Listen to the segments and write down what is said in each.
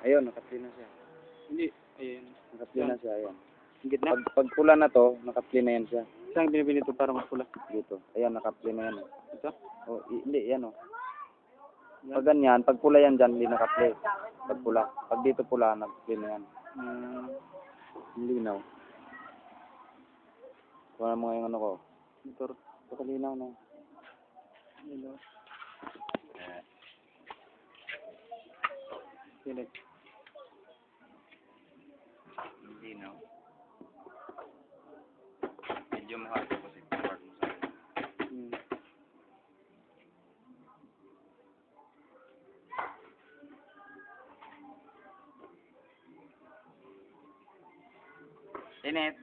Ayun, naka-play na siya. Hindi. Ayun. Naka-play na siya, ayan. Ang gitna. Pag pula na to, naka-play na yan siya. Saan binibili ito para mas pula? Dito. Ayan, naka-play na yan. Ito? Oh, hindi, yan oh. Pag ganyan, pag pula yan dyan, hindi naka-play. Pag pula. Pag dito pula, naka-play na yan. Linaw. Kuha mo yung ano ko. Motor. Pakalinaw na. Hello. Select. Linaw. Medyo mahal ko kasi forward mo sa akin. Init.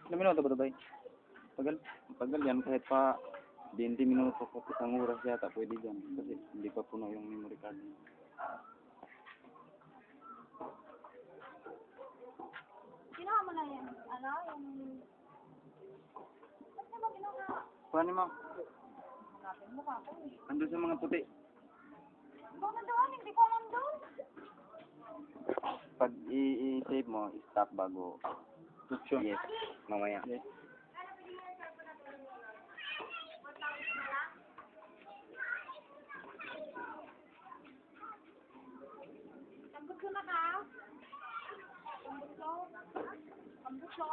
Ilang minuto ba ito, bay? Tagal? Tagal yan kahit pa 20 minuto o isang oras yata pwede dyan. Kasi hindi pa puno yung memory card. Ginawa mo na yan. Ano? Yung... Ba't naman ginawa? Paano mo? Hanapin mo ka ako eh. Andun sa mga puti. Ikaw na doon, hindi ko alam doon. Pag i-save mo, i-stop bago. Yes. Mamaya. Yes. Tambot ko na ka. Tambot ko. Tambot ko.